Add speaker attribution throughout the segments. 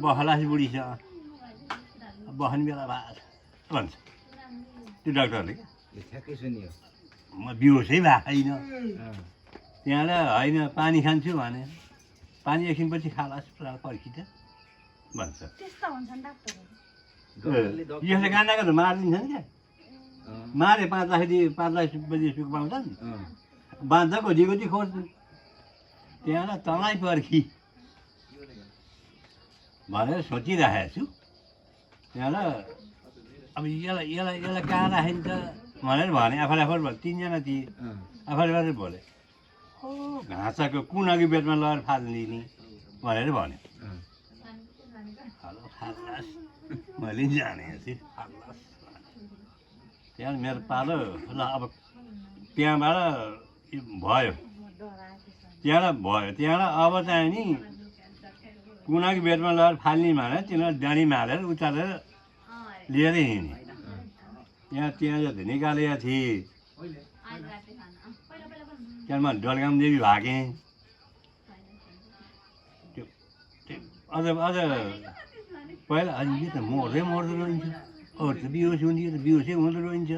Speaker 1: बहलास बुढी छ बहन बेला भए भन्छ त्यो डाक्टरले
Speaker 2: ठ्याक्कै सुन्यो
Speaker 1: म बिहोसै भएको छैन त्यहाँबाट होइन पानी खान्छु भने पानी एकछिनपछि खालास पर्खिन्छ भन्छ यसले गानाको त मारिदिन्छ नि क्या मारे 5 लाख बजी सुख पाउँछन् बाँध्दा खोजी खोज्नु त्यहाँबाट तँलाई पर्खी भनेर सोचिरहेको छु त्यहाँबाट अब यसलाई कहाँ राखिन्छ भनेर भने आफूले भयो 3 जना थिए आफूले बोले हो घाँचाको कुनाको बेडमा लगेर फालिदिने भनेर भन्यो फाल्लास मैले जाने फाल्लास त्यहाँ मेरो पालो ल अब त्यहाँबाट भयो त्यहाँबाट अब चाहिँ नि कुनाको बेडमा लगेर फाल्ने भनेर तिनीहरू डाँडी मारेर उचालेर लिएर हिँड्ने त्यहाँ जति निकालेका थिएँ त्यहाँमा डलगाम देवी भागेँ त्यो अझ पहिला यो त मर्दै रहन्छ अरू त बिहोस हुन्थ्यो त बिहोसै हुँदो रहन्छ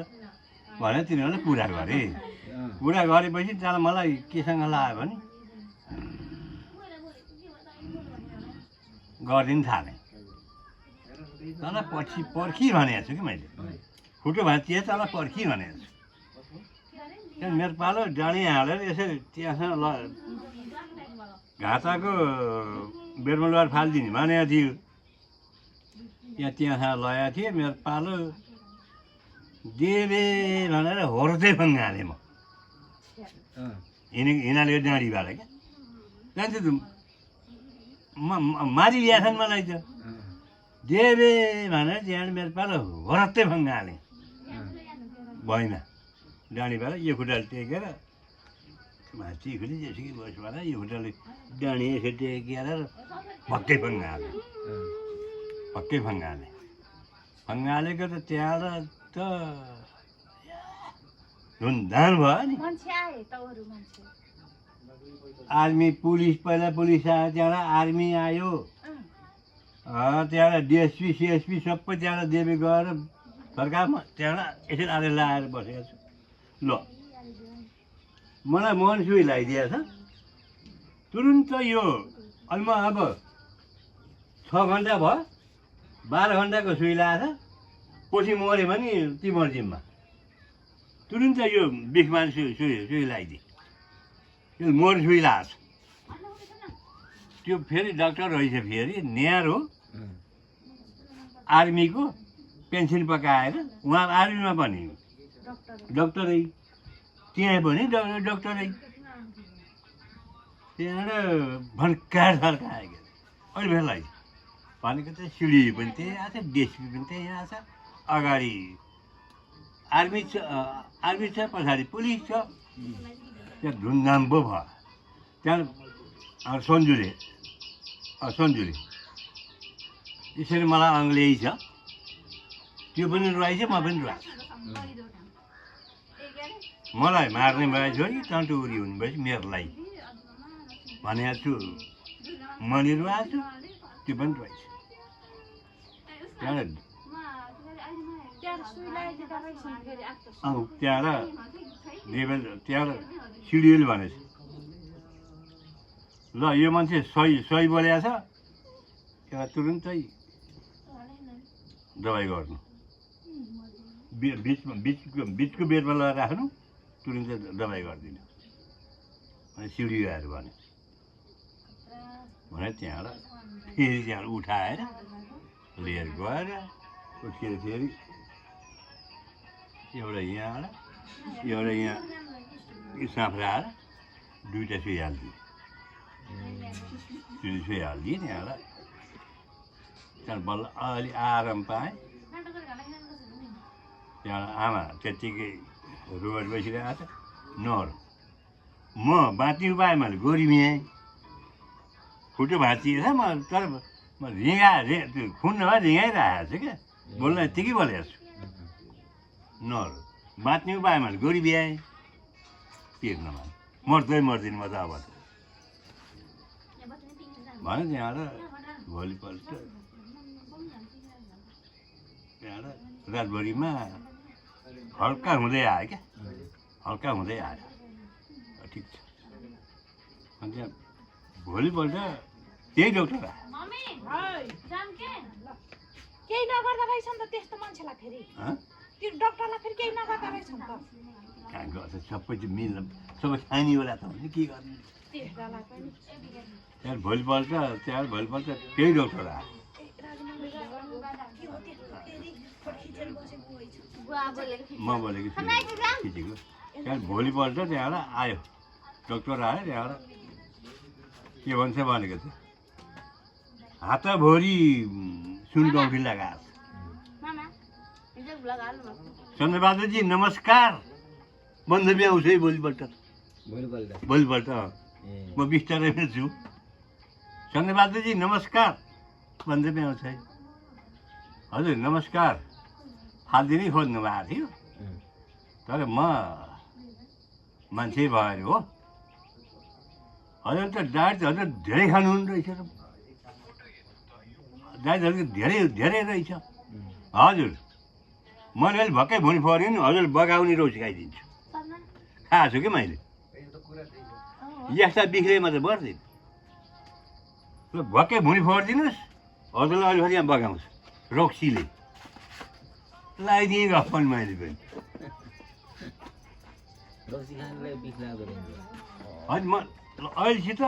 Speaker 1: भनेर तिनीहरूले कुरा गरेपछि त्यहाँबाट मलाई केसँग लाग्यो भने गरिदिनु थालेँ तर पछि पर्खी भनेको छु कि मैले फुटो भाँचिए तल पर्खी भनेको छु त्यहाँ मेरो पालो डाँडी हालेर यसरी त्यहाँसँग घाँचाको बेडमा लगेर फालिदिने भनेको थियो त्यहाँसँग लगाएको थिएँ मेरो पालो देवे भनेर होर्दै फङ्गालेँ म हिँडालेको डाँडीबाट क्या जान्छ मारिल्याछन् मलाई त देवे भनेर त्यहाँ मेरो पालो होरत्तै फङ्गालेँ भैमा डाँडीबाट यो खुट्टाले टेकेर भाँची खुली जेसुकै बसबाट यो खुट्टाले डाँडी यसरी टेकेर भक्कै फङ्गालेको त त्यहाँबाट त धुमधाम भयो नि आर्मी पुलिस पहिला पुलिस आयो त्यहाँबाट आर्मी आयो त्यहाँबाट डिएसपी सिएसपी सबै त्यहाँबाट देवी गएर सरकारमा त्यहाँबाट यसरी आएर लाएर बसेको छु ल मलाई मन सुई लगाइदिएछ तुरुन्त यो अलि म अब 6 घन्टा भयो 12 घन्टाको सुई लगाएको छ पछि मऱ्यो भने तिम्रो जिम्मा तुरुन्त यो बिखमा सुई लगाइदिए यो मोर सुई लगाएको छ त्यो फेरि डाक्टर रहेछ फेरि न्यार हो आर्मीको पेन्सन पकाएर उहाँ आर्मीमा पनि डक्टरै त्यहाँ पनि डक्टरै त्यहाँबाट भन्काएर फर्कायो अहिले बेला भनेको चाहिँ सिडी पनि त्यही आएको छ डिएसपी पनि त्यही आएको छ अगाडि आर्मी छ पछाडि पुलिस छ त्यहाँ धुमधाम पो भयो त्यहाँ सन्जुले यसरी मलाई अङ्ग्लेजी छ त्यो पनि रहेछ म पनि रहेछ मलाई मार्ने भएछ कि टन्टुरी हुने भएछ मेरोलाई भनेको छु मैले रुवाएको छु त्यो पनि रहेछ त्यहाँबाट सिडिएल भनेछ ल यो मान्छे सही बोलेको छ एउटा तुरुन्तै दबाई गर्नु बिचको बेडमा लगाएर राख्नु तुरुन्तै दबाई गरिदिनु अनि सिडिएर भने त्यहाँबाट फेरि त्यहाँबाट उठाएर लिएर गएर उसकेर फेरि एउटा यहाँबाट एउटा यहाँ साँफ्राएर 2टा सुई हालिदियो सुई हालिदिएँ त्यहाँबाट त्यहाँबाट बल्ल अलि आराम पाएँ त्यहाँबाट आमा त्यत्तिकै रोड बसिरहेको छ नर म बाँच्ने उपाय मैले गोरी मियाएँ खुट्टो भाँचिएछ म तर म त्यो खुन नभए रिँगाइरहेको छु क्या बोल्न यत्तिकै बोलेको छु नर बाँच्ने उपाय मैले गोरी बिहाएँ पिर्नमा मर्दिनँ म त अब भने त्यहाँबाट भोलिपल्ट त्यहाँबाट रातभरिमा हल्का हुँदै आयो क्या हल्का हुँदै आयो ठिक छ अनि त्यहाँ भोलिपल्ट त्यही डक्टर आयो
Speaker 2: केही नगर्दा रहेछ नि त त्यस्तो मान्छेलाई फेरि त्यो डक्टरलाई फेरि केही नगर्दा रहेछ नि त
Speaker 1: कहाँ गर्छ सबै चाहिँ मिल्न सबै खानेवाला त हुन्छ के गर्नु
Speaker 2: त्यसलाई पनि
Speaker 1: त्यहाँबाट भोलिपल्ट त्यही डक्टर आयो म बोलेको छु खिचेको त्यहाँबाट भोलिपल्ट त्यहाँबाट आयो डक्टर आयो त्यहाँबाट के भन्छ भनेको थियो हातभरि सुनगौठी लगाएको चन्द्रबहादुरजी नमस्कार बन्धवी आउँछ है भोलिपल्ट म बिस्तारैमा छु चन्द्रबहादुरजी नमस्कार बन्धवी आउँछ है हजुर नमस्कार हात दिनै खोज्नु भएको थियो तर म मान्छे भएर हो हजुर त डायट हजुर धेरै खानुहुने रहेछ र डायटहरू धेरै रहेछ हजुर मैले अहिले भक्कै भुँडी फर्यो नि हजुर बगाउने रोटी खाइदिन्छु खाएको छु कि मैले यस्ता बिग्रेमा त बढ्दैन ल भक्कै भुँडी फरिदिनुहोस् हजुरलाई अहिले फेरि यहाँ बगाउँछु रक्सीले लगाइदिएँ गफन मैले पनि होइन म अहिलेसित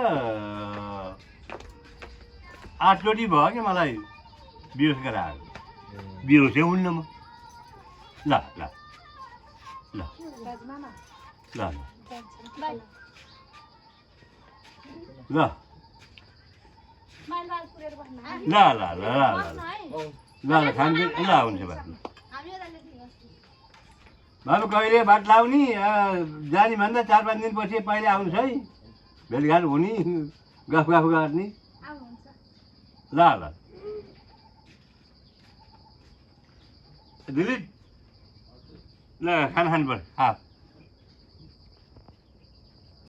Speaker 1: 8 चोटि भयो कि मलाई बिहोस गराएर बिहोसै हुन्न म ल ल ल ल ल ल ल ल ल ल खान्छ ल हुन्छ बाबु कहिले भात लाउने जाने भन्दा 4-5 दिनपछि पहिले आउनुहोस् है भेटघाट हुने गफ गर्ने ल ल दिदी ल खाना खानुपर्छ